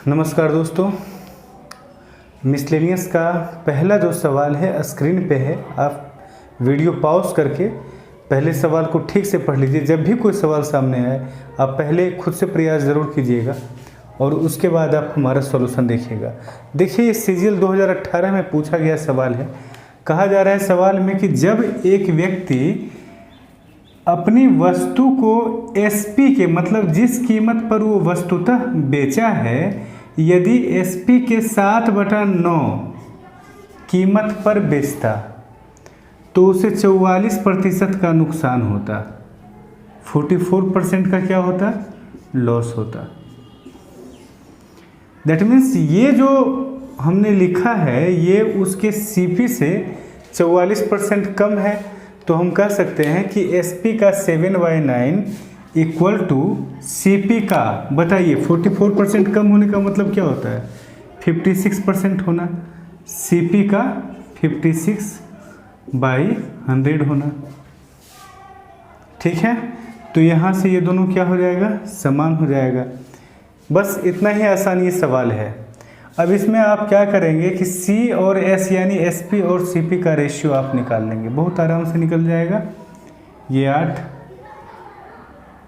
नमस्कार दोस्तों, मिसलेनियस का पहला जो सवाल है स्क्रीन पे है। आप वीडियो पॉज करके पहले सवाल को ठीक से पढ़ लीजिए। जब भी कोई सवाल सामने आए आप पहले खुद से प्रयास ज़रूर कीजिएगा और उसके बाद आप हमारा सॉल्यूशन देखिएगा। देखिए, ये सीजीएल 2018 में पूछा गया सवाल है। कहा जा रहा है सवाल में कि जब एक व्यक्ति अपनी वस्तु को एसपी के मतलब जिस कीमत पर वो वस्तुतः बेचा है, यदि एसपी के 7/9 कीमत पर बेचता तो उसे 44% का नुकसान होता, 44% का क्या होता, लॉस होता। दैट मीन्स ये जो हमने लिखा है ये उसके सीपी से 44% कम है, तो हम कह सकते हैं कि एसपी का 7/9 इक्वल टू सीपी का, बताइए 44% कम होने का मतलब क्या होता है, 56% होना। सीपी का 56/100 होना। ठीक है, तो यहाँ से ये दोनों क्या हो जाएगा, समान हो जाएगा। बस इतना ही आसान ये सवाल है। अब इसमें आप क्या करेंगे कि सी और एस यानी एसपी और सीपी का रेशियो आप निकाल लेंगे, बहुत आराम से निकल जाएगा। ये 8,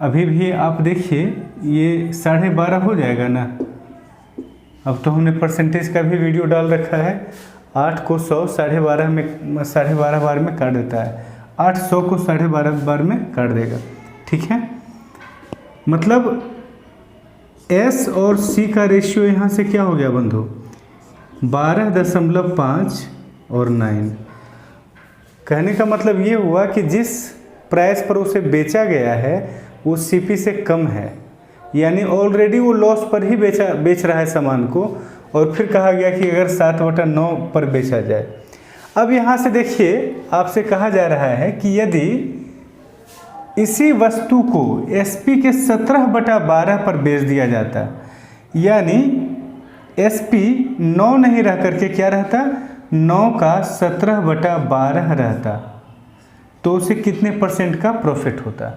अभी भी आप देखिए ये 12.5 हो जाएगा ना। अब तो हमने परसेंटेज का भी वीडियो डाल रखा है। 8 को 100 12.5 बार में काट देता है, 8 100 को 12.5 बार में काट देगा। ठीक है, मतलब एस और सी का रेशियो यहाँ से क्या हो गया बंधु, 12.5 और 9। कहने का मतलब ये हुआ कि जिस प्राइस पर उसे बेचा गया है वो सीपी से कम है, यानी ऑलरेडी वो लॉस पर ही बेच रहा है सामान को, और फिर कहा गया कि अगर 7/9 पर बेचा जाए। अब यहाँ से देखिए, आपसे कहा जा रहा है कि यदि इसी वस्तु को एसपी के 17/12 पर बेच दिया जाता, यानी एसपी 9 नहीं रह करके क्या रहता, 9 का 17/12 रहता, तो उसे कितने % का प्रॉफिट होता।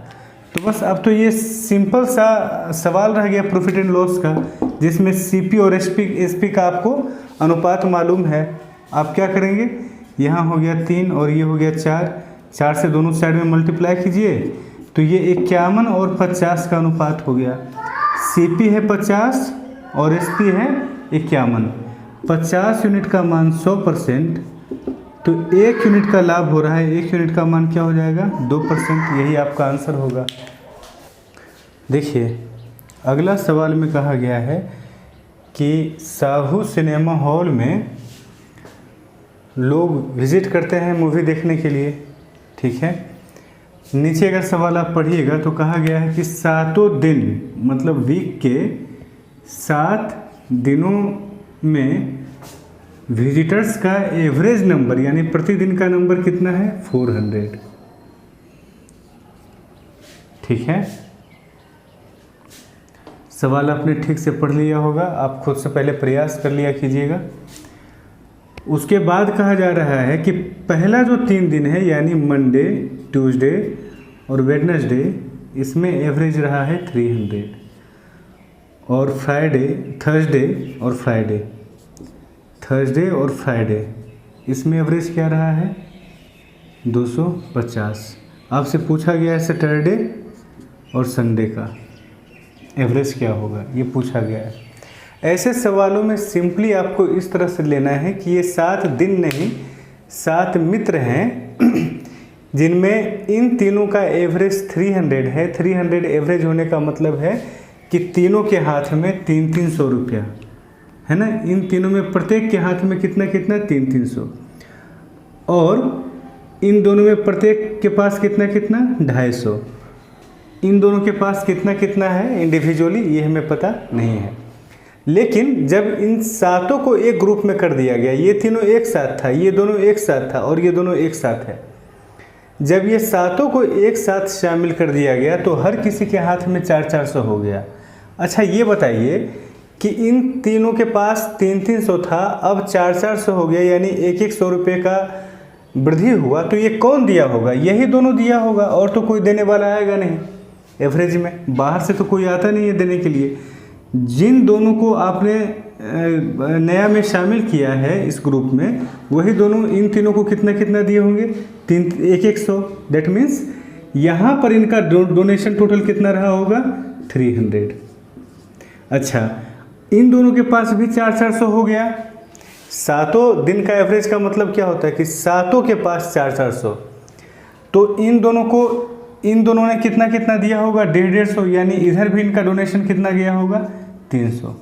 तो बस अब तो ये सिंपल सा सवाल रह गया प्रॉफिट एंड लॉस का, जिसमें सीपी और एसपी का आपको अनुपात मालूम है। आप क्या करेंगे, यहाँ हो गया 3 और ये हो गया 4 से दोनों साइड में मल्टीप्लाई कीजिए, तो ये 51 और 50 का अनुपात हो गया। सीपी है 50 और एसपी है 51। 50 यूनिट का मान 100%, तो 1 यूनिट का लाभ हो रहा है, 1 यूनिट का मान क्या हो जाएगा, 2%। यही आपका आंसर होगा। देखिए, अगला सवाल में कहा गया है कि साहू सिनेमा हॉल में लोग विजिट करते हैं मूवी देखने के लिए। ठीक है, नीचे अगर सवाल आप पढ़िएगा तो कहा गया है कि 7 दिन मतलब वीक के 7 दिनों में विजिटर्स का एवरेज नंबर यानी प्रतिदिन का नंबर कितना है, 400। ठीक है, सवाल आपने ठीक से पढ़ लिया होगा, आप खुद से पहले प्रयास कर लिया कीजिएगा। उसके बाद कहा जा रहा है कि पहला जो 3 दिन है यानी मंडे, ट्यूसडे और वेडनेसडे, इसमें एवरेज रहा है 300, और थर्सडे और फ्राइडे इसमें एवरेज क्या रहा है, 250। आपसे पूछा गया है सैटरडे और संडे का एवरेज क्या होगा, ये पूछा गया है। ऐसे सवालों में सिंपली आपको इस तरह से लेना है कि ये 7 दिन नहीं 7 मित्र हैं जिनमें इन तीनों का एवरेज 300 है। 300 एवरेज होने का मतलब है कि तीनों के हाथ में 300 रुपया है ना। इन तीनों में प्रत्येक के हाथ में कितना 300, और इन दोनों में प्रत्येक के पास कितना 250। इन दोनों के पास कितना है इंडिविजुअली, ये हमें पता नहीं है। लेकिन जब इन 7 को एक ग्रुप में कर दिया गया, ये तीनों एक साथ था, ये दोनों एक साथ था और ये दोनों एक साथ है, जब ये 7 को एक साथ शामिल कर दिया गया तो हर किसी के हाथ में 400 हो गया। अच्छा, ये बताइए कि इन तीनों के पास 300 था, अब 400 हो गया, यानी 100 रुपये का वृद्धि हुआ, तो ये कौन दिया होगा, यही दोनों दिया होगा, और तो कोई देने वाला आएगा नहीं। एवरेज में बाहर से तो कोई आता नहीं है देने के लिए, जिन दोनों को आपने नया में शामिल किया है इस ग्रुप में, वही दोनों इन तीनों को कितना कितना दिए होंगे, 100। दैट मीन्स यहाँ पर इनका डोनेशन टोटल कितना रहा होगा, 300। अच्छा, इन दोनों के पास भी 400 हो गया। सातों दिन का एवरेज का मतलब क्या होता है कि सातों के पास 400। तो इन दोनों ने कितना कितना दिया होगा, 150, यानी इधर भी इनका डोनेशन कितना गया होगा, 300।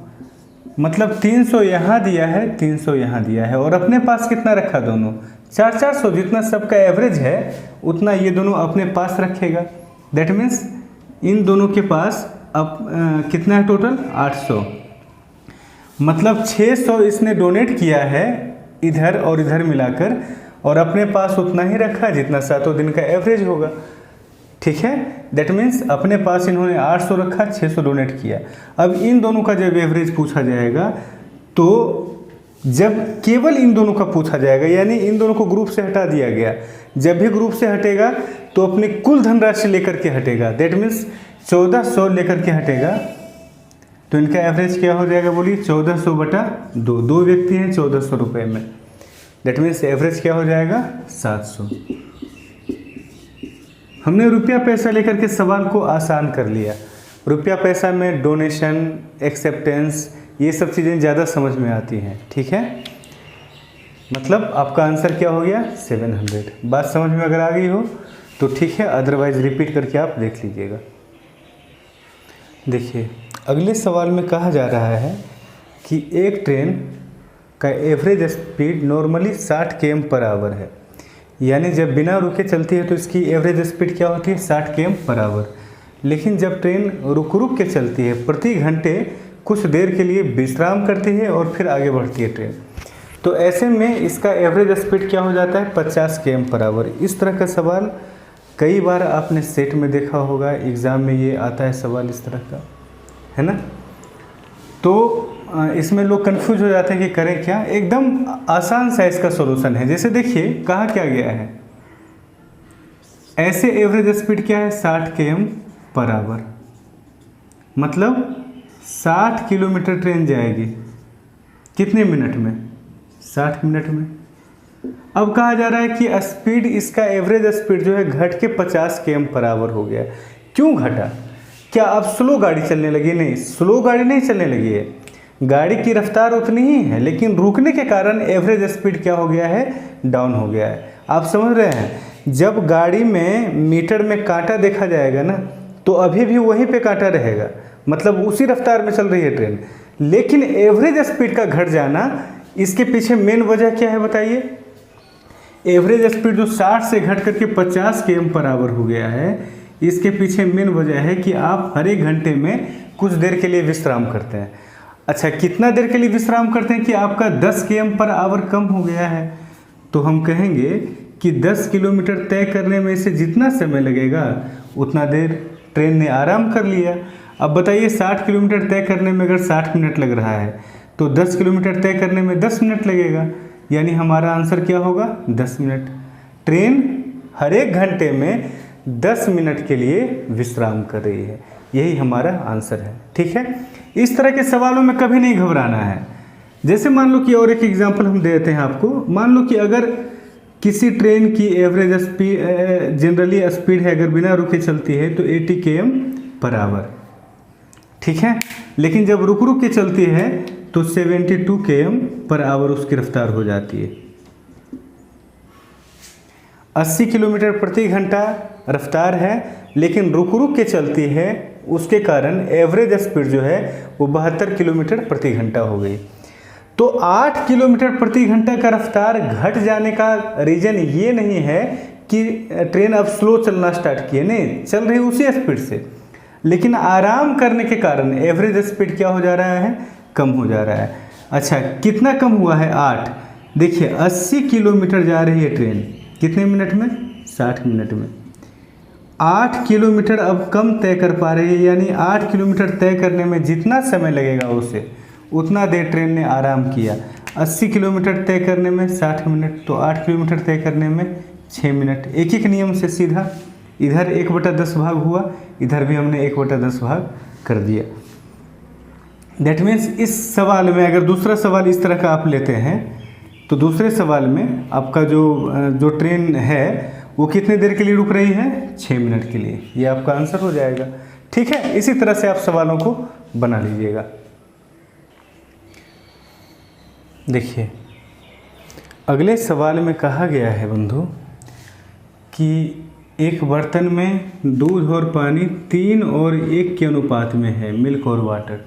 मतलब 300 यहाँ दिया है, 300 यहाँ दिया है, और अपने पास कितना रखा दोनों, 400। जितना सबका एवरेज है उतना ये दोनों अपने पास रखेगा। दैट मीन्स इन दोनों के पास अब कितना है टोटल, 800। मतलब 600 इसने डोनेट किया है इधर और इधर मिलाकर, और अपने पास उतना ही रखा जितना सातों दिन का एवरेज होगा। ठीक है, दैट मीन्स अपने पास इन्होंने 800 रखा, 600 डोनेट किया। अब इन दोनों का जब एवरेज पूछा जाएगा, तो जब केवल इन दोनों का पूछा जाएगा, यानी इन दोनों को ग्रुप से हटा दिया गया, जब भी ग्रुप से हटेगा तो अपनी कुल धनराशि लेकर के हटेगा। दैट मीन्स 1400 लेकर के हटेगा, तो इनका एवरेज क्या हो जाएगा, बोलिए 1400/2। 2 व्यक्ति हैं 1400 रुपये में, दैट मीन्स एवरेज क्या हो जाएगा, 700। हमने रुपया पैसा लेकर के सवाल को आसान कर लिया। रुपया पैसा में डोनेशन, एक्सेप्टेंस, ये सब चीज़ें ज़्यादा समझ में आती हैं। ठीक है, मतलब आपका आंसर क्या हो गया, 700। बात समझ में अगर आ गई हो तो ठीक है, अदरवाइज रिपीट करके आप देख लीजिएगा। देखिए, अगले सवाल में कहा जा रहा है कि एक ट्रेन का एवरेज स्पीड नॉर्मली 60 km/h है, यानी जब बिना रुके चलती है तो इसकी एवरेज स्पीड क्या होती है, 60 km/h। लेकिन जब ट्रेन रुक रुक के चलती है, प्रति घंटे कुछ देर के लिए विश्राम करती है और फिर आगे बढ़ती है ट्रेन, तो ऐसे में इसका एवरेज स्पीड क्या हो जाता है, 50 km/h। इस तरह का सवाल कई बार आपने सेट में देखा होगा, एग्ज़ाम में ये आता है सवाल इस तरह का, है ना। तो इसमें लोग कंफ्यूज हो जाते हैं कि करें क्या। एकदम आसान सा इसका सॉल्यूशन है। जैसे देखिए कहा क्या गया है, ऐसे एवरेज स्पीड क्या है, 60 km/h। मतलब 60 किलोमीटर ट्रेन जाएगी कितने मिनट में, 60 मिनट में। अब कहा जा रहा है कि स्पीड, इसका एवरेज स्पीड जो है घट के 50 km/h हो गया। क्यों घटा, क्या अब स्लो गाड़ी चलने लगी, नहीं, स्लो गाड़ी नहीं चलने लगी है, गाड़ी की रफ्तार उतनी ही है, लेकिन रुकने के कारण एवरेज स्पीड क्या हो गया है, डाउन हो गया है। आप समझ रहे हैं, जब गाड़ी में मीटर में कांटा देखा जाएगा ना, तो अभी भी वहीं पे कांटा रहेगा, मतलब उसी रफ्तार में चल रही है ट्रेन, लेकिन एवरेज स्पीड का घट जाना, इसके पीछे मेन वजह क्या है बताइए। एवरेज स्पीड जो 60 से घट करके 50 km/h हो गया है, इसके पीछे मेन वजह है कि आप हर एक घंटे में कुछ देर के लिए विश्राम करते हैं। अच्छा, कितना देर के लिए विश्राम करते हैं कि आपका 10 km/h कम हो गया है, तो हम कहेंगे कि 10 किलोमीटर तय करने में से जितना समय लगेगा उतना देर ट्रेन ने आराम कर लिया। अब बताइए 60 किलोमीटर तय करने में अगर 60 मिनट लग रहा है, तो 10 किलोमीटर तय करने में 10 मिनट लगेगा, यानी हमारा आंसर क्या होगा, 10 मिनट। ट्रेन हर एक घंटे में 10 मिनट के लिए विश्राम कर रही है, यही हमारा आंसर है। ठीक है, इस तरह के सवालों में कभी नहीं घबराना है। जैसे मान लो कि और एक एग्जांपल हम दे देते हैं आपको। मान लो कि अगर किसी ट्रेन की एवरेज स्पीड, जनरली स्पीड है अगर बिना रुके चलती है तो 80 km/h, ठीक है, लेकिन जब रुक रुक के चलती है तो 72 km/h उसकी रफ्तार हो जाती है। 80 किलोमीटर प्रति घंटा रफ्तार है, लेकिन रुक रुक के चलती है, उसके कारण एवरेज स्पीड जो है वो 72 किलोमीटर प्रति घंटा हो गई। तो 8 किलोमीटर प्रति घंटा का रफ्तार घट जाने का रीज़न ये नहीं है कि ट्रेन अब स्लो चलना स्टार्ट किए, नहीं, चल रही उसी स्पीड से, लेकिन आराम करने के कारण एवरेज स्पीड क्या हो जा रहा है, कम हो जा रहा है। अच्छा, कितना कम हुआ है, 8। देखिए 80 किलोमीटर जा रही है ट्रेन, कितने मिनट में, 60 मिनट में। 8 किलोमीटर अब कम तय कर पा रही है, यानी 8 किलोमीटर तय करने में जितना समय लगेगा उसे उतना देर ट्रेन ने आराम किया। 80 किलोमीटर तय करने में 60 मिनट, तो 8 किलोमीटर तय करने में 6 मिनट। एक एक नियम से सीधा इधर 1/10 भाग हुआ, इधर भी हमने 1/10 भाग कर दिया। दैट मीन्स इस सवाल में अगर दूसरा सवाल इस तरह का आप लेते हैं तो दूसरे सवाल में आपका जो ट्रेन है वो कितने देर के लिए रुक रही है, 6 मिनट के लिए। ये आपका आंसर हो जाएगा। ठीक है, इसी तरह से आप सवालों को बना लीजिएगा। देखिए अगले सवाल में कहा गया है बंधु कि एक बर्तन में दूध और पानी 3 और 1 के अनुपात में है, मिल्क और वाटर।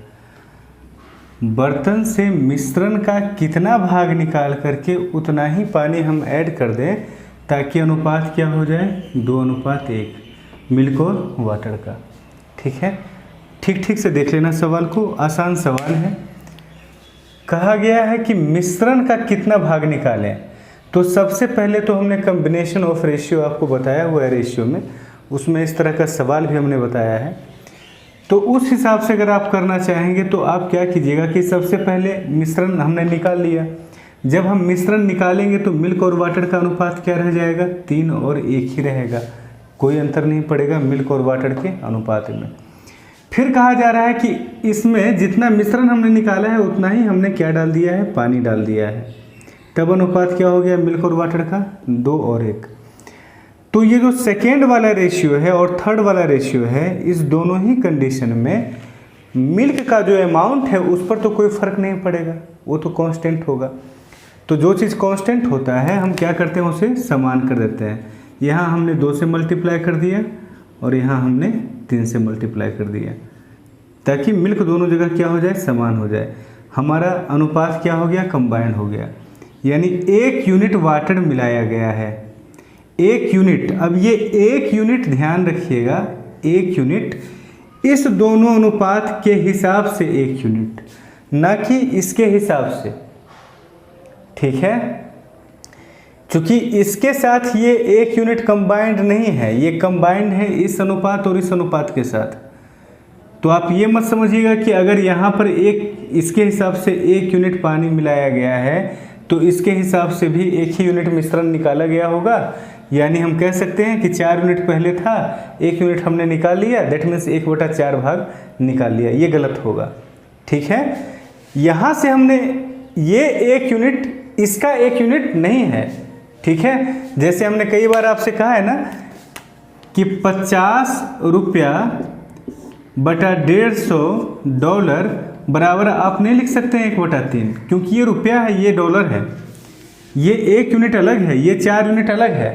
बर्तन से मिश्रण का कितना भाग निकाल करके उतना ही पानी हम ऐड कर दें ताकि अनुपात क्या हो जाए, 2:1 मिल्क और वाटर का। ठीक है, ठीक से देख लेना सवाल को, आसान सवाल है। कहा गया है कि मिश्रण का कितना भाग निकालें, तो सबसे पहले तो हमने कम्बिनेशन ऑफ रेशियो आपको बताया हुआ है रेशियो में, उसमें इस तरह का सवाल भी हमने बताया है। तो उस हिसाब से अगर आप करना चाहेंगे तो आप क्या कीजिएगा कि सबसे पहले मिश्रण हमने निकाल लिया। जब हम मिश्रण निकालेंगे तो मिल्क और वाटर का अनुपात क्या रह जाएगा, 3 और 1 ही रहेगा, कोई अंतर नहीं पड़ेगा मिल्क और वाटर के अनुपात में। फिर कहा जा रहा है कि इसमें जितना मिश्रण हमने निकाला है उतना ही हमने क्या डाल दिया है, पानी डाल दिया है। तब अनुपात क्या हो गया मिल्क और वाटर का, 2 और 1। तो ये जो सेकेंड वाला रेशियो है और थर्ड वाला रेशियो है, इस दोनों ही कंडीशन में मिल्क का जो अमाउंट है उस पर तो कोई फ़र्क नहीं पड़ेगा, वो तो कांस्टेंट होगा। तो जो चीज़ कांस्टेंट होता है हम क्या करते हैं, उसे समान कर देते हैं। यहाँ हमने 2 से मल्टीप्लाई कर दिया और यहाँ हमने 3 से मल्टीप्लाई कर दिया ताकि मिल्क दोनों जगह क्या हो जाए, समान हो जाए। हमारा अनुपात क्या हो गया, कंबाइंड हो गया, यानी 1 यूनिट वाटर मिलाया गया है, 1 यूनिट। अब ये 1 यूनिट ध्यान रखिएगा, 1 यूनिट इस दोनों अनुपात के हिसाब से 1 यूनिट, ना कि इसके हिसाब से। ठीक है, क्योंकि इसके साथ ये 1 यूनिट कंबाइंड नहीं है, ये कंबाइंड है इस अनुपात और इस अनुपात के साथ। तो आप ये मत समझिएगा कि अगर यहाँ पर इसके हिसाब से 1 यूनिट पानी मिलाया गया है तो इसके हिसाब से भी 1 ही यूनिट मिश्रण निकाला गया होगा। यानी हम कह सकते हैं कि 4 यूनिट पहले था, 1 यूनिट हमने निकाल लिया, दैट मीन्स 1/4 भाग निकाल लिया, ये गलत होगा। ठीक है, यहाँ से हमने ये 1 यूनिट, इसका 1 यूनिट नहीं है। ठीक है, जैसे हमने कई बार आपसे कहा है ना कि 50 रुपया बटा $150 बराबर आप नहीं लिख सकते हैं 1/3, क्योंकि ये रुपया है, ये डॉलर है, ये 1 यूनिट अलग है, ये 4 यूनिट अलग है।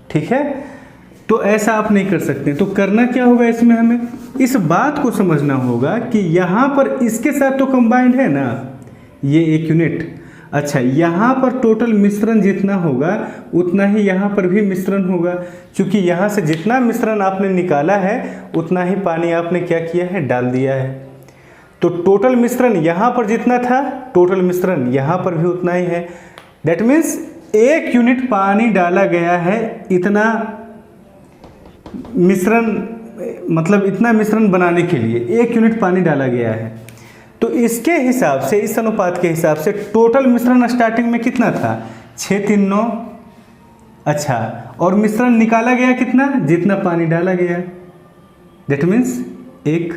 ठीक है, तो ऐसा आप नहीं कर सकते। तो करना क्या होगा, इसमें हमें इस बात को समझना होगा कि यहाँ पर इसके साथ तो कंबाइंड है ना ये 1 यूनिट। अच्छा, यहाँ पर टोटल मिश्रण जितना होगा उतना ही यहाँ पर भी मिश्रण होगा, क्योंकि यहाँ से जितना मिश्रण आपने निकाला है उतना ही पानी आपने क्या किया है, डाल दिया है। तो टोटल मिश्रण यहाँ पर जितना था, टोटल मिश्रण यहाँ पर भी उतना ही है। दैट मीन्स 1 यूनिट पानी डाला गया है, इतना मिश्रण, मतलब इतना मिश्रण बनाने के लिए 1 यूनिट पानी डाला गया है। तो इसके हिसाब से, इस अनुपात के हिसाब से टोटल मिश्रण स्टार्टिंग में कितना था, 6 3 9। अच्छा, और मिश्रण निकाला गया कितना, जितना पानी डाला गया, दैट मीन्स 1।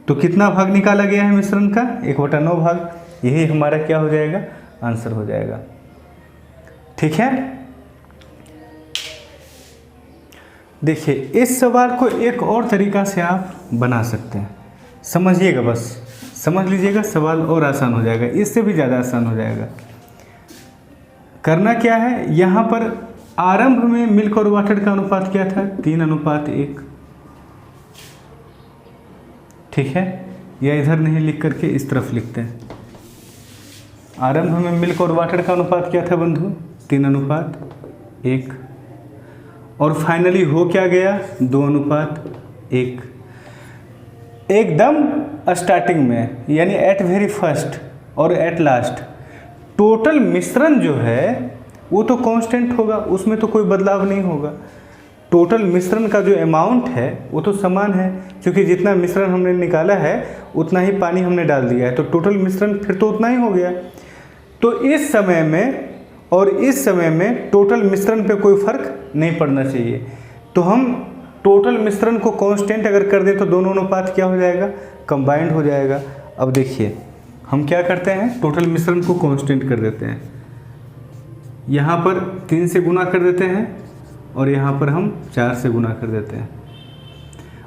तो कितना भाग निकाला गया है मिश्रण का, 1/9 भाग। यही हमारा क्या हो जाएगा, आंसर हो जाएगा। ठीक है, देखिए इस सवाल को एक और तरीका से आप बना सकते हैं, समझिएगा, बस समझ लीजिएगा, सवाल और आसान हो जाएगा, इससे भी ज़्यादा आसान हो जाएगा। करना क्या है, यहाँ पर आरंभ में मिल्क और वाटर का अनुपात क्या था, 3:1। ठीक है, या इधर नहीं लिख करके इस तरफ लिखते हैं। आरंभ में मिल्क और वाटर का अनुपात क्या था बंधु, 3:1। और फाइनली हो क्या गया, 2:1। एकदम स्टार्टिंग में, यानी एट वेरी फर्स्ट और एट लास्ट टोटल मिश्रण जो है वो तो कांस्टेंट होगा, उसमें तो कोई बदलाव नहीं होगा। टोटल मिश्रण का जो अमाउंट है वो तो समान है, क्योंकि जितना मिश्रण हमने निकाला है उतना ही पानी हमने डाल दिया है, तो टोटल मिश्रण फिर तो उतना ही हो गया। तो इस समय में और इस समय में टोटल मिश्रण पे कोई फर्क नहीं पड़ना चाहिए। तो हम टोटल मिश्रण को कांस्टेंट अगर कर दें तो दोनों अनुपात क्या हो जाएगा, कंबाइंड हो जाएगा। अब देखिए हम क्या करते हैं, टोटल मिश्रण को कांस्टेंट कर देते हैं, यहाँ पर 3 से गुना कर देते हैं और यहाँ पर हम 4 से गुना कर देते हैं।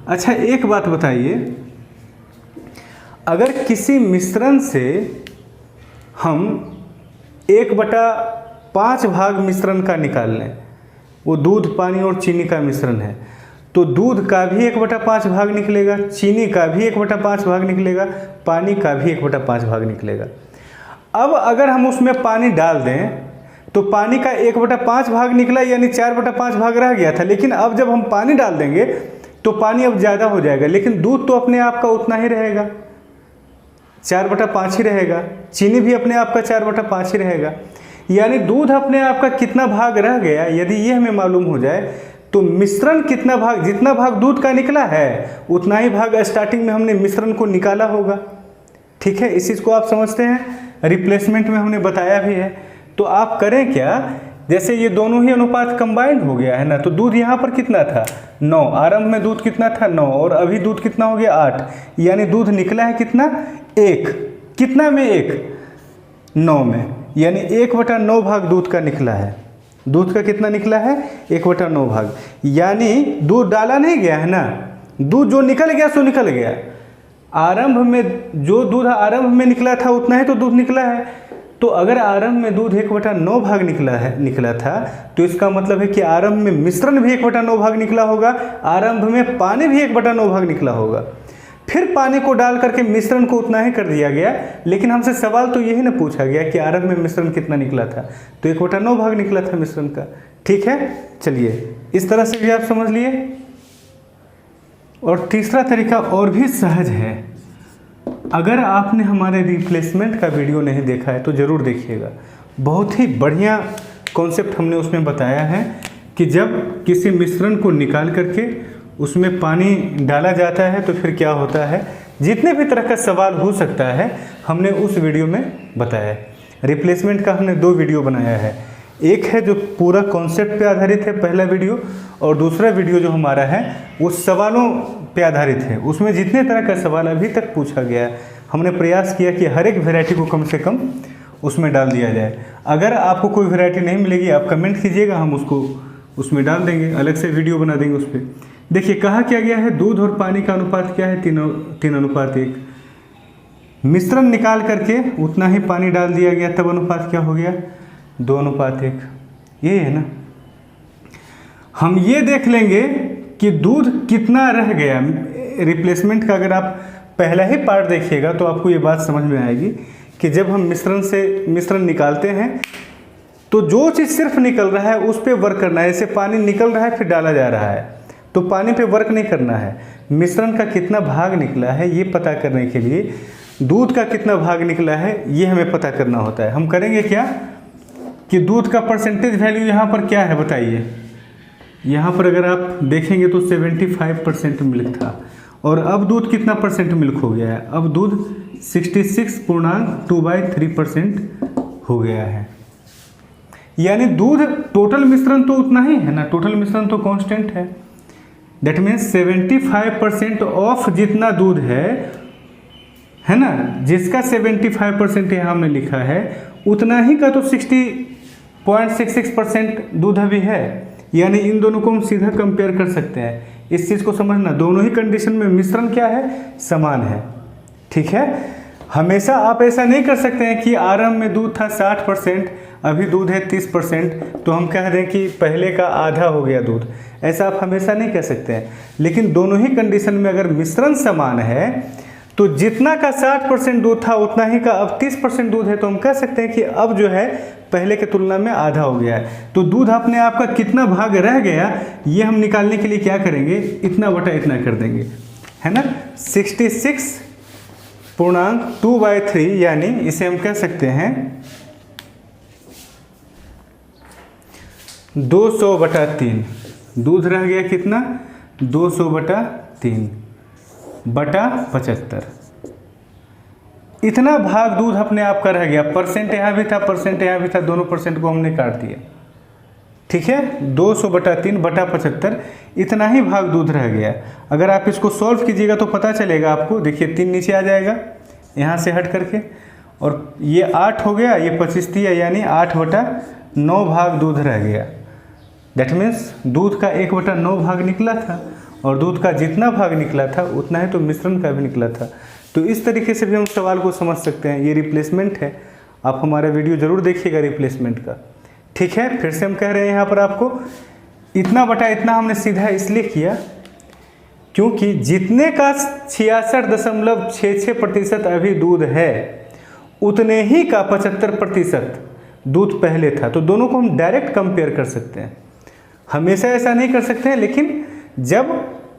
अच्छा एक बात बताइए, अगर किसी मिश्रण से हम 1/5 भाग मिश्रण का निकाल लें, वो दूध पानी और चीनी का मिश्रण है, तो दूध का भी 1/5 भाग निकलेगा, चीनी का भी 1/5 भाग निकलेगा, पानी का भी 1/5 भाग निकलेगा। अब अगर हम उसमें पानी डाल दें तो पानी का 1/5 भाग निकला, यानी 4/5 भाग रह गया था, लेकिन अब जब हम पानी डाल देंगे तो पानी अब ज़्यादा हो जाएगा, लेकिन दूध तो अपने आप का उतना ही रहेगा, 4/5 ही रहेगा, चीनी भी अपने आप का 4/5 ही रहेगा। यानी दूध अपने आप का कितना भाग रह गया, यदि ये हमें मालूम हो जाए तो मिश्रण कितना भाग, जितना भाग दूध का निकला है उतना ही भाग स्टार्टिंग में हमने मिश्रण को निकाला होगा। ठीक है, इस चीज़ को आप समझते हैं, रिप्लेसमेंट में हमने बताया भी है। तो आप करें क्या, जैसे ये दोनों ही अनुपात कंबाइंड हो गया है ना, तो दूध यहाँ पर कितना था 9, आरंभ में दूध कितना था 9, और अभी दूध कितना हो गया 8, यानी दूध निकला है कितना 1, कितना में 1, 9 में, यानी 1/9 भाग दूध का निकला है। दूध का कितना निकला है 1/9 भाग, यानी दूध डाला नहीं गया है ना, दूध जो निकल गया सो निकल गया। आरंभ में जो दूध आरंभ में निकला था उतना ही तो दूध निकला है। तो अगर आरंभ में दूध 1/9 भाग निकला था, तो इसका मतलब है कि आरंभ में मिश्रण भी 1/9 भाग निकला होगा, आरंभ में पानी भी 1/9 भाग निकला होगा। फिर पानी को डाल करके मिश्रण को उतना ही कर दिया गया, लेकिन हमसे सवाल तो यही ना पूछा गया कि आरंभ में मिश्रण कितना निकला था, तो 1/9 भाग निकला था मिश्रण का। ठीक है, चलिए इस तरह से भी आप समझ लिए। और तीसरा तरीका और भी सहज है, अगर आपने हमारे रिप्लेसमेंट का वीडियो नहीं देखा है तो ज़रूर देखिएगा, बहुत ही बढ़िया कॉन्सेप्ट हमने उसमें बताया है कि जब किसी मिश्रण को निकाल करके उसमें पानी डाला जाता है तो फिर क्या होता है, जितने भी तरह का सवाल हो सकता है हमने उस वीडियो में बताया है। रिप्लेसमेंट का हमने 2 वीडियो बनाया है, एक है जो पूरा कॉन्सेप्ट पे आधारित है पहला वीडियो, और दूसरा वीडियो जो हमारा है वो सवालों पे आधारित है। उसमें जितने तरह का सवाल अभी तक पूछा गया हमने प्रयास किया कि हर एक वैरायटी को कम से कम उसमें डाल दिया जाए। अगर आपको कोई वैरायटी नहीं मिलेगी आप कमेंट कीजिएगा, हम उसको उसमें डाल देंगे, अलग से वीडियो बना देंगे उस पर। देखिए कहा क्या गया है, दूध और पानी का अनुपात क्या है 3:1। मिश्रण निकाल करके उतना ही पानी डाल दिया गया, तब अनुपात क्या हो गया 2:1। ये है ना। हम ये देख लेंगे कि दूध कितना रह गया। रिप्लेसमेंट का अगर आप पहला ही पार्ट देखिएगा तो आपको ये बात समझ में आएगी कि जब हम मिश्रण निकालते हैं तो जो चीज़ सिर्फ निकल रहा है उस पर वर्क करना है। जैसे पानी निकल रहा है फिर डाला जा रहा है तो पानी पे वर्क नहीं करना है। मिश्रण का कितना भाग निकला है ये पता करने के लिए दूध का कितना भाग निकला है ये हमें पता करना होता है। हम करेंगे क्या कि दूध का परसेंटेज वैल्यू यहाँ पर क्या है बताइए। यहाँ पर अगर आप देखेंगे तो 75% मिल्क था और अब दूध कितना परसेंट मिल्क हो गया है, अब दूध 66.2/3% हो गया है। यानी दूध टोटल मिश्रण तो उतना ही है ना, टोटल मिश्रण तो कांस्टेंट है। दैट मीन्स 75% ऑफ जितना दूध है ना, जिसका 75% यहाँ हमने लिखा है उतना ही का तो 60.66% दूध अभी है। यानी इन दोनों को हम सीधा कंपेयर कर सकते हैं। इस चीज़ को समझना, दोनों ही कंडीशन में मिश्रण क्या है समान है। ठीक है, हमेशा आप ऐसा नहीं कर सकते हैं कि आरंभ में दूध था 60%, अभी दूध है 30%, तो हम कह दें कि पहले का आधा हो गया दूध। ऐसा आप हमेशा नहीं कह सकते हैं। लेकिन दोनों ही कंडीशन में अगर मिश्रण समान है तो जितना का 60% दूध था उतना ही का अब 30% दूध है, तो हम कह सकते हैं कि अब जो है पहले के तुलना में आधा हो गया है। तो दूध अपने आप का कितना भाग रह गया ये हम निकालने के लिए क्या करेंगे, इतना बटा इतना कर देंगे, है ना। 66.2/3 यानी इसे हम कह सकते हैं 200/3। दूध रह गया कितना 200/3 बटा 75। इतना भाग दूध अपने आप का रह गया। परसेंट यहाँ भी था परसेंट यहाँ भी था, दोनों परसेंट को हमने काट दिया। ठीक है, 200/3/75 इतना ही भाग दूध रह गया। अगर आप इसको सॉल्व कीजिएगा तो पता चलेगा आपको। देखिए 3 नीचे आ जाएगा यहाँ से हट करके, और ये 8 हो गया, ये 25 थी, यानी 8/9 भाग दूध रह गया। दैट मीन्स दूध का 1/9 भाग निकला था, और दूध का जितना भाग निकला था उतना ही तो मिश्रण का भी निकला था। तो इस तरीके से भी हम सवाल को समझ सकते हैं। ये रिप्लेसमेंट है, आप हमारा वीडियो ज़रूर देखिएगा रिप्लेसमेंट का। ठीक है, फिर से हम कह रहे हैं यहाँ पर आपको इतना बटा इतना हमने सीधा इसलिए किया क्योंकि जितने का 66.66% अभी दूध है, उतने ही का 75% दूध पहले था। तो दोनों को हम डायरेक्ट कंपेयर कर सकते हैं। हमेशा ऐसा नहीं कर सकते हैं, लेकिन जब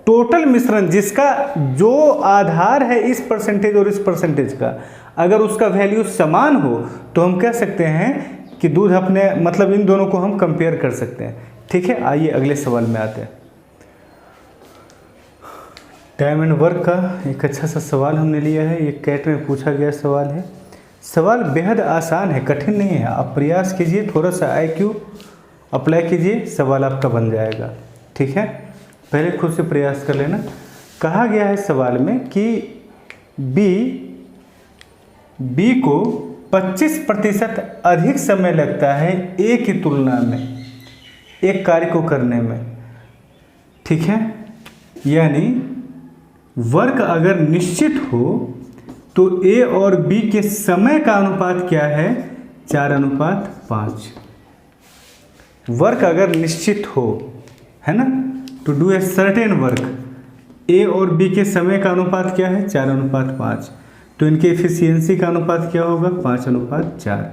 टोटल मिश्रण जिसका जो आधार है इस परसेंटेज और इस परसेंटेज का, अगर उसका वैल्यू समान हो तो हम कह सकते हैं कि दूध अपने, मतलब इन दोनों को हम कंपेयर कर सकते हैं। ठीक है, आइए अगले सवाल में आते हैं। टाइम एंड वर्क का एक अच्छा सा सवाल हमने लिया है। ये कैट में पूछा गया सवाल है। सवाल बेहद आसान है, कठिन नहीं है। आप प्रयास कीजिए, थोड़ा सा IQ अप्लाई कीजिए, सवाल आपका बन जाएगा। ठीक है, पहले खुद से प्रयास कर लेना। कहा गया है सवाल में कि बी को 25% अधिक समय लगता है ए की तुलना में एक कार्य को करने में। ठीक है, यानी वर्क अगर निश्चित हो तो ए और बी के समय का अनुपात क्या है? 4:5। वर्क अगर निश्चित हो, है ना, to do a certain work, A और बी के समय का अनुपात क्या है? 4:5। तो इनके एफिशिएंसी का अनुपात क्या होगा? 5:4।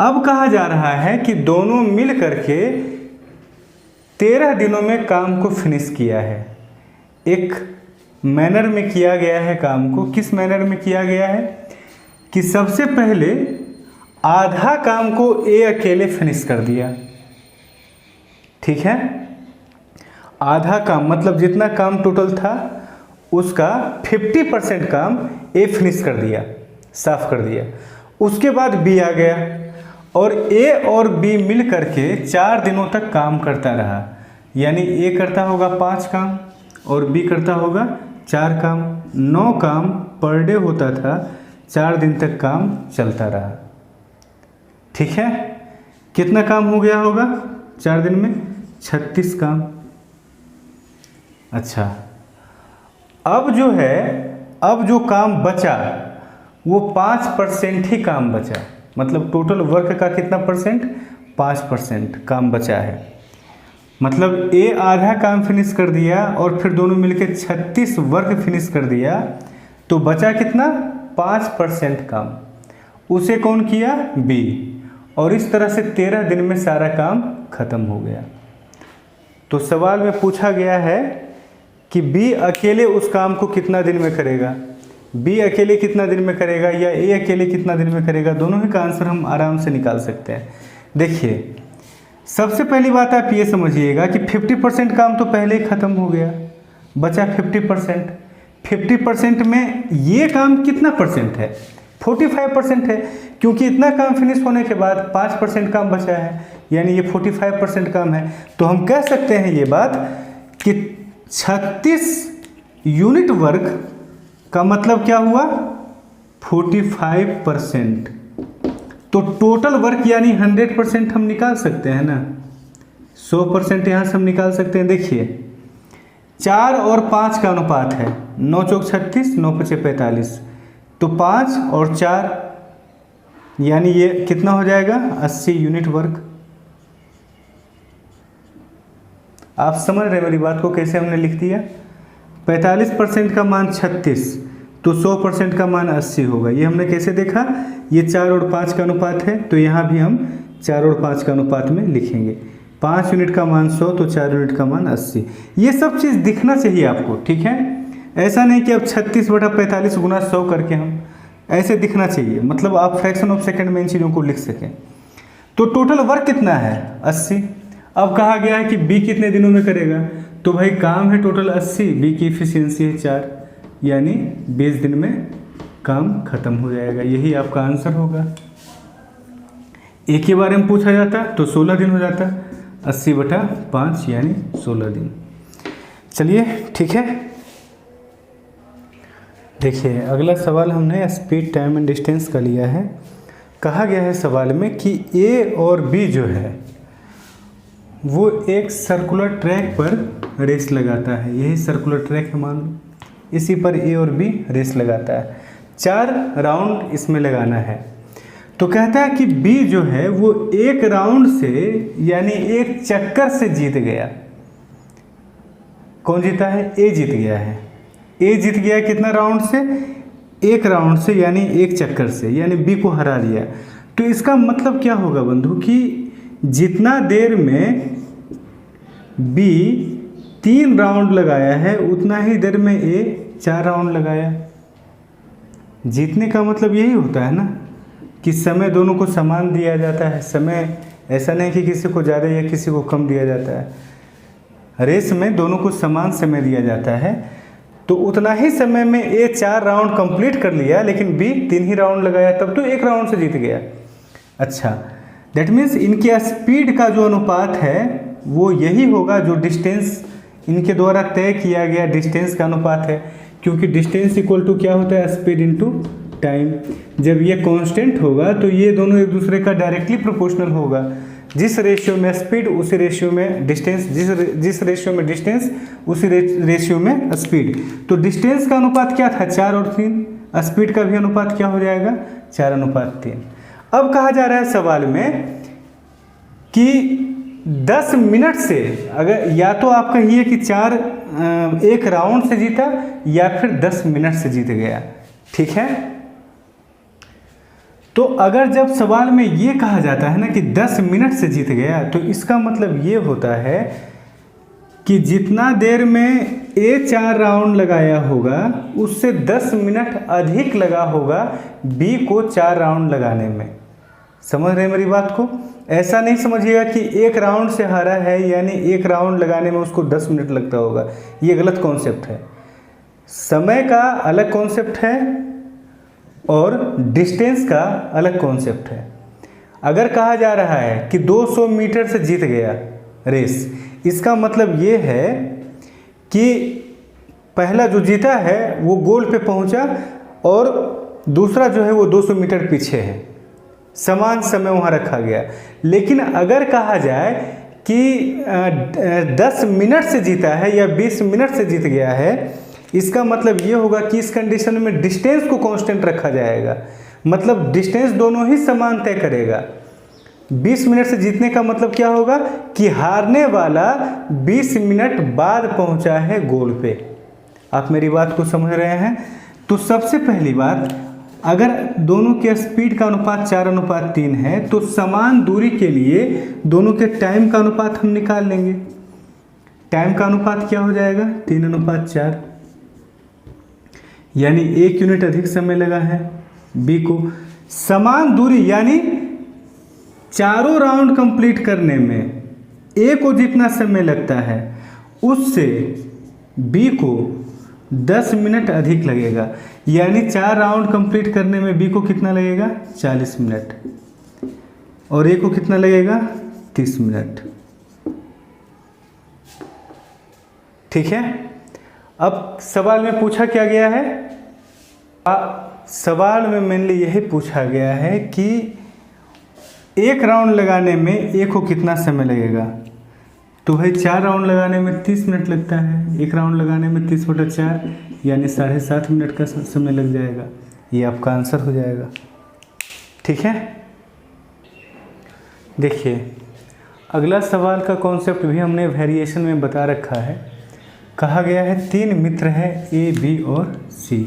अब कहा जा रहा है कि दोनों मिल करके 13 दिनों में काम को फिनिश किया है। एक मैनर में किया गया है काम को। किस मैनर में किया गया है? कि सबसे पहले आधा काम को ए अकेले फिनिश कर दिया। ठीक है, आधा काम मतलब जितना काम टोटल था उसका 50% काम ए फिनिश कर दिया, साफ कर दिया। उसके बाद बी आ गया और ए और बी मिल करके 4 दिनों तक काम करता रहा। यानी ए करता होगा 5 काम और बी करता होगा 4 काम। 9 काम पर डे होता था, 4 दिन तक काम चलता रहा। ठीक है, कितना काम हो गया होगा 4 दिन में? 36 काम। अच्छा, अब जो है, अब जो काम बचा वो 5% ही काम बचा। मतलब टोटल वर्क का कितना परसेंट? 5% काम बचा है। मतलब ए आधा काम फिनिश कर दिया और फिर दोनों मिलकर 36 वर्क फिनिश कर दिया, तो बचा कितना? 5% काम। उसे कौन किया? बी। और इस तरह से 13 दिन में सारा काम खत्म हो गया। तो सवाल में पूछा गया है कि बी अकेले उस काम को कितना दिन में करेगा? बी अकेले कितना दिन में करेगा या ए अकेले कितना दिन में करेगा? दोनों ही का आंसर हम आराम से निकाल सकते हैं। देखिए, सबसे पहली बात आप ये समझिएगा कि 50% काम तो पहले ही ख़त्म हो गया, बचा 50%। 50% में ये काम कितना परसेंट है? 45% है, क्योंकि इतना काम फिनिश होने के बाद 5% काम बचा है, यानी ये 45% काम है। तो हम कह सकते हैं ये बात कि 36 यूनिट वर्क का मतलब क्या हुआ? 45%। तो टोटल वर्क यानी 100% हम निकाल सकते हैं ना। 100% यहाँ से हम निकाल सकते हैं। देखिए 4 और 5 का अनुपात है, 9 चौक 36, 9 पचे 45। तो 5 और 4 यानी ये कितना हो जाएगा? 80 यूनिट वर्क। आप समझ रहे मेरी बात को? कैसे हमने लिख दिया? 45% का मान 36, तो 100% का मान 80 होगा। ये हमने कैसे देखा? ये 4 और 5 का अनुपात है, तो यहाँ भी हम 4 और 5 का अनुपात में लिखेंगे। 5 यूनिट का मान 100, तो 4 यूनिट का मान 80। ये सब चीज़ दिखना चाहिए आपको। ठीक है, ऐसा नहीं कि अब 36/45 गुना 100 करके हम, ऐसे दिखना चाहिए। मतलब आप फ्रैक्शन ऑफ सेकेंड में इन चीज़ों को लिख सकें। तो टोटल वर्क कितना है? 80। अब कहा गया है कि बी कितने दिनों में करेगा? तो भाई काम है टोटल 80, बी की इफिशियंसी है 4, यानी 20 दिन में काम खत्म हो जाएगा। यही आपका आंसर होगा। एक के बारे में पूछा जाता तो 16 दिन हो जाता, 80/5 यानी 16 दिन। चलिए ठीक है। देखिए अगला सवाल हमने स्पीड, टाइम एंड डिस्टेंस का लिया है। कहा गया है सवाल में कि ए और बी जो है वो एक सर्कुलर ट्रैक पर रेस लगाता है। यही सर्कुलर ट्रैक है मान लो, इसी पर ए और बी रेस लगाता है। 4 राउंड इसमें लगाना है। तो कहता है कि बी जो है वो एक राउंड से यानी एक चक्कर से जीत गया। कौन जीता है? ए जीत गया है। ए जीत गया कितना राउंड से? एक राउंड से यानी एक चक्कर से, यानी बी को हरा दिया। तो इसका मतलब क्या होगा बंधु कि जितना देर में बी 3 राउंड लगाया है उतना ही देर में ए 4 राउंड लगाया। जीतने का मतलब यही होता है ना कि समय दोनों को समान दिया जाता है। समय ऐसा नहीं कि किसी को ज़्यादा या किसी को कम दिया जाता है। रेस में दोनों को समान समय दिया जाता है। तो उतना ही समय में ए 4 राउंड कंप्लीट कर लिया, लेकिन बी 3 ही राउंड लगाया, तब तो 1 राउंड से जीत गया। अच्छा, दैट मीन्स इनके स्पीड का जो अनुपात है वो यही होगा जो डिस्टेंस इनके द्वारा तय किया गया डिस्टेंस का अनुपात है। क्योंकि डिस्टेंस इक्वल टू क्या होता है? Speed into time. जब ये कांस्टेंट होगा तो ये दोनों एक दूसरे का डायरेक्टली प्रोपोर्शनल होगा। जिस रेशियो में स्पीड उसी रेशियो में डिस्टेंस, जिस रेशियो में डिस्टेंस उसी रेशियो में स्पीड। तो डिस्टेंस का अनुपात क्या था? 4 और 3। स्पीड का भी अनुपात क्या हो जाएगा? 4:3। अब कहा जा रहा है सवाल में कि 10 मिनट से, अगर या तो आप कहिए कि 1 राउंड से जीता या फिर 10 मिनट से जीत गया। ठीक है। तो अगर जब सवाल में ये कहा जाता है ना कि 10 मिनट से जीत गया, तो इसका मतलब ये होता है कि जितना देर में ए 4 राउंड लगाया होगा उससे 10 मिनट अधिक लगा होगा बी को 4 राउंड लगाने में। समझ रहे हैं मेरी बात को? ऐसा नहीं समझिएगा कि 1 राउंड से हारा है यानी 1 राउंड लगाने में उसको 10 मिनट लगता होगा। ये गलत कॉन्सेप्ट है। समय का अलग कॉन्सेप्ट है और डिस्टेंस का अलग कॉन्सेप्ट है। अगर कहा जा रहा है कि 200 मीटर से जीत गया रेस, इसका मतलब ये है कि पहला जो जीता है वो गोल पे पहुंचा और दूसरा जो है वो 200 मीटर पीछे है। समान समय वहाँ रखा गया। लेकिन अगर कहा जाए कि 10 मिनट से जीता है या 20 मिनट से जीत गया है, इसका मतलब ये होगा कि इस कंडीशन में डिस्टेंस को कांस्टेंट रखा जाएगा। मतलब डिस्टेंस दोनों ही समान तय करेगा। 20 मिनट से जीतने का मतलब क्या होगा कि हारने वाला 20 मिनट बाद पहुंचा है गोल पे। आप मेरी बात को समझ रहे हैं? तो सबसे पहली बात, अगर दोनों के स्पीड का अनुपात 4:3 है तो समान दूरी के लिए दोनों के टाइम का अनुपात हम निकाल लेंगे। टाइम का अनुपात क्या हो जाएगा? 3:4, यानी 1 यूनिट अधिक समय लगा है बी को। समान दूरी यानी चारों राउंड कंप्लीट करने में ए को जितना समय लगता है उससे बी को 10 मिनट अधिक लगेगा। यानी 4 राउंड कंप्लीट करने में बी को कितना लगेगा? 40 मिनट, और ए को कितना लगेगा? 30 मिनट। ठीक है। अब सवाल में पूछा क्या गया है? सवाल में मेनली यही पूछा गया है कि 1 राउंड लगाने में ए को कितना समय लगेगा। तो भाई 4 राउंड लगाने में 30 मिनट लगता है। 1 राउंड लगाने में 30/4 यानी 7.5 मिनट का समय लग जाएगा। ये आपका आंसर हो जाएगा। ठीक है। देखिए अगला सवाल का कॉन्सेप्ट भी हमने वेरिएशन में बता रखा है। कहा गया है 3 मित्र हैं ए, बी और सी।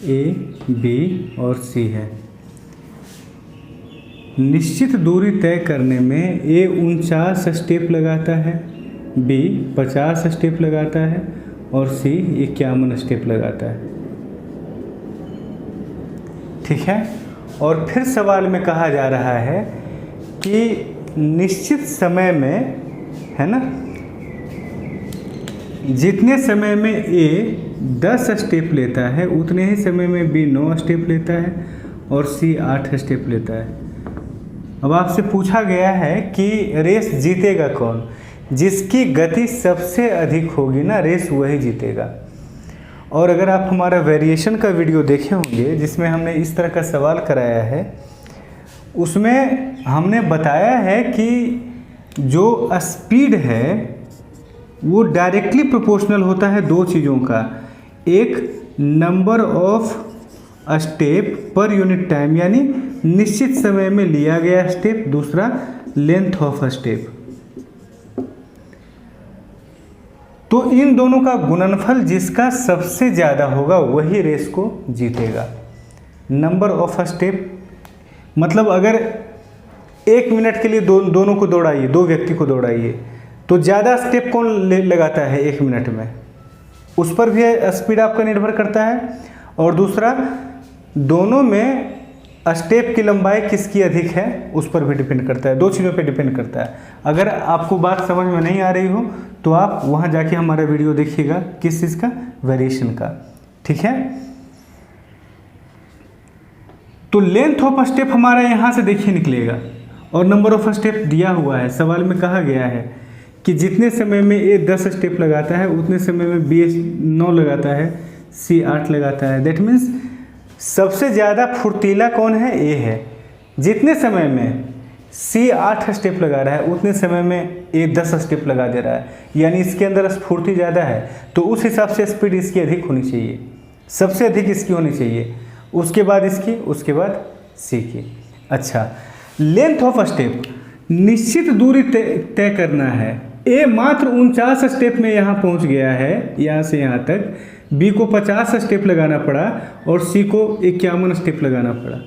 ए, बी और सी है। निश्चित दूरी तय करने में ए 49 स्टेप लगाता है, बी 50 स्टेप लगाता है और सी 51 स्टेप लगाता है। ठीक है। और फिर सवाल में कहा जा रहा है कि निश्चित समय में, है ना, जितने समय में ए 10 स्टेप लेता है उतने ही समय में बी 9 स्टेप लेता है और सी 8 स्टेप लेता है। अब आपसे पूछा गया है कि रेस जीतेगा कौन, जिसकी गति सबसे अधिक होगी ना रेस वही जीतेगा। और अगर आप हमारा वेरिएशन का वीडियो देखे होंगे जिसमें हमने इस तरह का सवाल कराया है, उसमें हमने बताया है कि जो स्पीड है वो डायरेक्टली प्रोपोर्शनल होता है दो चीज़ों का, एक number of step per unit time यानी निश्चित समय में लिया गया स्टेप, दूसरा लेंथ ऑफ स्टेप। तो इन दोनों का गुणनफल जिसका सबसे ज़्यादा होगा वही रेस को जीतेगा। नंबर ऑफ स्टेप मतलब अगर 1 मिनट के लिए दोनों को दौड़ाइए, दो व्यक्ति को दौड़ाइए, तो ज़्यादा स्टेप कौन लगाता है 1 मिनट में, उस पर भी स्पीड आपका निर्भर करता है। और दूसरा दोनों में स्टेप की लंबाई किसकी अधिक है उस पर भी डिपेंड करता है, दो चीज़ों पे डिपेंड करता है। अगर आपको बात समझ में नहीं आ रही हो तो आप वहाँ जाके हमारा वीडियो देखिएगा, किस चीज़ का, वेरिएशन का, ठीक है। तो लेंथ ऑफ स्टेप हमारा यहाँ से देखिए निकलेगा, और नंबर ऑफ स्टेप दिया हुआ है, सवाल में कहा गया है कि जितने समय में ए 10 स्टेप लगाता है उतने समय में बी 9 लगाता है, सी 8 लगाता है। दैट मीन्स सबसे ज़्यादा फुर्तीला कौन है, ए है। जितने समय में सी 8 स्टेप लगा रहा है उतने समय में ए 10 स्टेप लगा दे रहा है, यानी इसके अंदर स्फूर्ति ज़्यादा है, तो उस हिसाब से स्पीड इसकी अधिक होनी चाहिए, सबसे अधिक इसकी होनी चाहिए, उसके बाद इसकी, उसके बाद सी की। अच्छा, लेंथ ऑफ स्टेप निश्चित दूरी तय करना है। ए मात्र 49 स्टेप में यहाँ पहुँच गया है, यहाँ से यहाँ तक, बी को 50 स्टेप लगाना पड़ा और सी को 51 स्टेप लगाना पड़ा।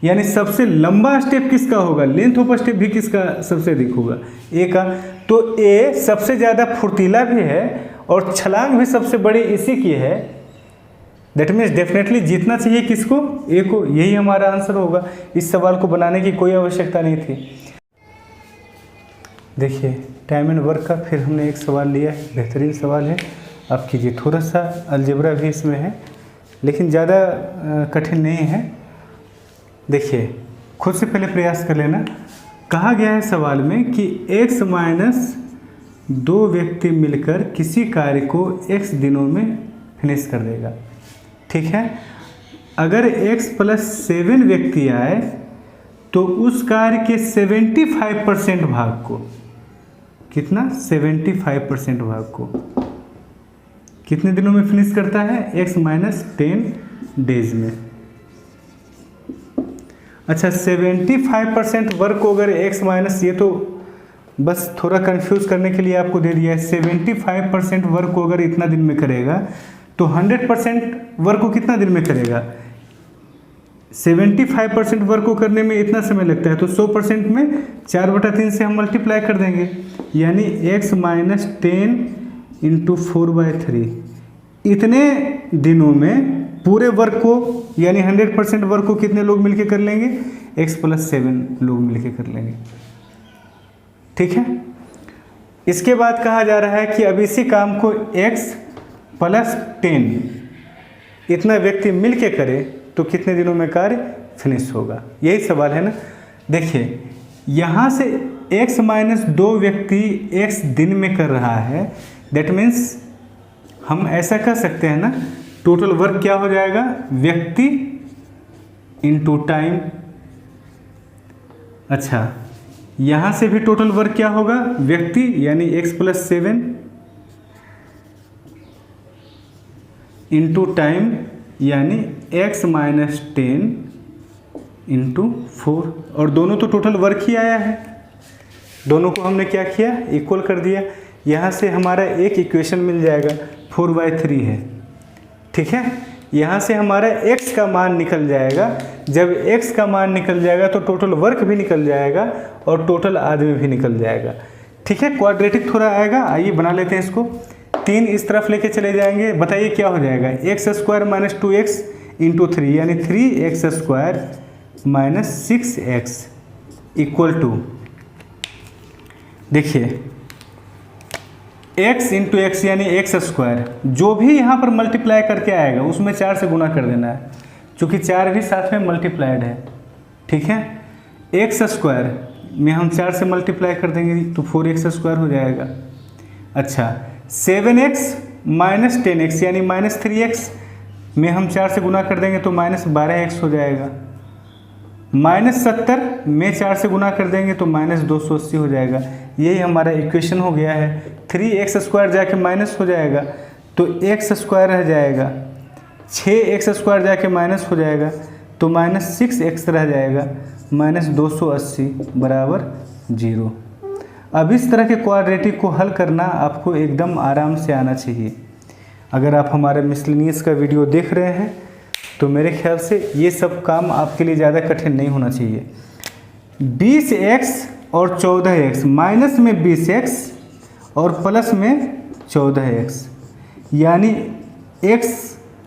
यानी सबसे लंबा स्टेप किसका होगा, लेंथ ऑफ स्टेप भी किसका सबसे अधिक होगा, ए का। तो ए सबसे ज़्यादा फुर्तीला भी है और छलांग भी सबसे बड़ी इसी की है। दैट मीन्स डेफिनेटली जीतना चाहिए किसको, ए को। यही हमारा आंसर होगा। इस सवाल को बनाने की कोई आवश्यकता नहीं थी। देखिए टाइम एंड वर्क का फिर हमने एक सवाल लिया है, बेहतरीन सवाल है, आप कीजिए। थोड़ा सा अलजेब्रा भी इसमें है लेकिन ज़्यादा कठिन नहीं है। देखिए खुद से पहले प्रयास कर लेना। कहा गया है सवाल में कि x माइनस 2 व्यक्ति मिलकर किसी कार्य को x दिनों में फिनिश कर देगा, ठीक है। अगर x प्लस 7 व्यक्ति आए तो उस कार्य के 75% भाग को, कितना, 75% भाग को कितने दिनों में फिनिश करता है, x माइनस 10 डेज में। अच्छा 75% वर्क को अगर x माइनस, ये तो बस थोड़ा कंफ्यूज करने के लिए आपको दे दिया है, 75% वर्क को अगर इतना दिन में करेगा तो 100% वर्क को कितना दिन में करेगा, 75% वर्क को करने में इतना समय लगता है, तो 100% में 4/3 से हम मल्टीप्लाई कर देंगे, यानी x माइनस 10 इंटू 4/3। इतने दिनों में पूरे वर्क को यानी 100% वर्क को कितने लोग मिलके कर लेंगे, x प्लस 7 लोग मिलके कर लेंगे, ठीक है। इसके बाद कहा जा रहा है कि अब इसी काम को x प्लस 10 इतना व्यक्ति मिलके करे तो कितने दिनों में कार्य फिनिश होगा, यही सवाल है ना। देखिए यहाँ से x माइनस 2 व्यक्ति x दिन में कर रहा है, दैट मीन्स हम ऐसा कर सकते हैं ना, टोटल वर्क क्या हो जाएगा, व्यक्ति इनटू टाइम। अच्छा यहाँ से भी टोटल वर्क क्या होगा, व्यक्ति यानी x प्लस 7 इंटू टाइम यानी x माइनस 10 इंटू 4, और दोनों तो टोटल वर्क ही आया है, दोनों को हमने क्या किया, इक्वल कर दिया। यहाँ से हमारा एक इक्वेशन मिल जाएगा, 4/3 है, ठीक है। यहाँ से हमारा x का मान निकल जाएगा, जब x का मान निकल जाएगा तो टोटल वर्क भी निकल जाएगा और टोटल आदमी भी निकल जाएगा, ठीक है। क्वाड्रेटिक थोड़ा आएगा, आइए बना लेते हैं इसको। 3 इस तरफ लेके चले जाएंगे, बताइए क्या हो जाएगा, x² माइनस 2x इंटू 3 यानी 3x² minus 6x equal to, देखिए x इंटू एक्स यानी x², जो भी यहाँ पर मल्टीप्लाई करके आएगा उसमें 4 से गुना कर देना है, क्योंकि 4 भी साथ में मल्टीप्लाइड है, ठीक है। एक्स स्क्वायर में हम 4 से मल्टीप्लाई कर देंगे तो 4x स्क्वायर हो जाएगा। अच्छा 7x माइनस 10x यानी माइनस 3x में हम 4 से गुना कर देंगे तो माइनस 12x हो जाएगा। माइनस 70 में 4 से गुना कर देंगे तो माइनस 280 हो जाएगा। यही हमारा इक्वेशन हो गया है। 3x स्क्वायर जाके माइनस हो जाएगा तो x स्क्वायर रह जाएगा, 6x स्क्वायर जाके माइनस हो जाएगा तो माइनस 6x रह जाएगा, माइनस 280 बराबर 0। अब इस तरह के क्वाड्रेटिक को हल करना आपको एकदम आराम से आना चाहिए। अगर आप हमारे मिसलेनियस का वीडियो देख रहे हैं तो मेरे ख्याल से ये सब काम आपके लिए ज़्यादा कठिन नहीं होना चाहिए। 20x और 14x, माइनस में 20x और प्लस में 14x, यानी x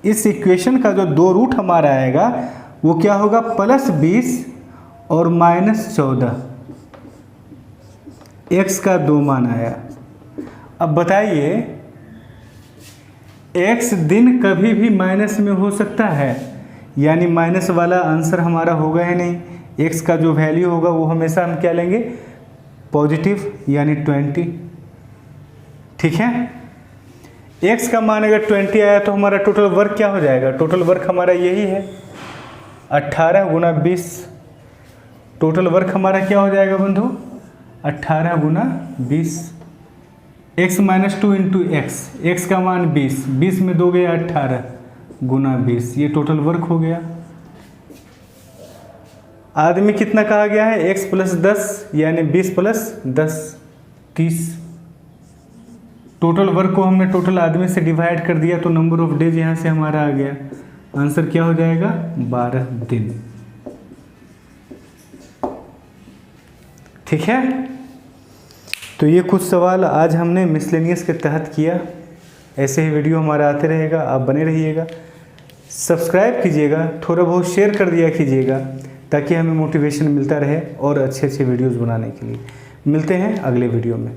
इस इक्वेशन का जो 2 रूट हमारा आएगा वो क्या होगा, प्लस 20 और माइनस 14। x का 2 मान आया। अब बताइए x दिन कभी भी माइनस में हो सकता है, यानी माइनस वाला आंसर हमारा होगा ही नहीं। x का जो वैल्यू होगा वो हमेशा हम क्या लेंगे, पॉजिटिव यानी 20। ठीक है, x का मान अगर 20 आया तो हमारा टोटल वर्क क्या हो जाएगा, टोटल वर्क हमारा यही है 18 गुना 20। टोटल वर्क हमारा क्या हो जाएगा बंधु, 18 गुना 20। x minus 2 into x, x का मान 20, 20 में 2 गया 18 गुना 20, ये टोटल वर्क हो गया। आदमी कितना कहा गया है, x प्लस 10 यानी 20 प्लस 10 30। टोटल वर्क को हमने टोटल आदमी से डिवाइड कर दिया तो नंबर ऑफ डेज यहाँ से हमारा आ गया। आंसर क्या हो जाएगा, 12 दिन। ठीक है, तो ये कुछ सवाल आज हमने मिसलेनियस के तहत किया। ऐसे ही वीडियो हमारा आते रहेगा, आप बने रहिएगा, सब्सक्राइब कीजिएगा, थोड़ा बहुत शेयर कर दिया कीजिएगा ताकि हमें मोटिवेशन मिलता रहे और अच्छे अच्छे वीडियोज़ बनाने के लिए। मिलते हैं अगले वीडियो में।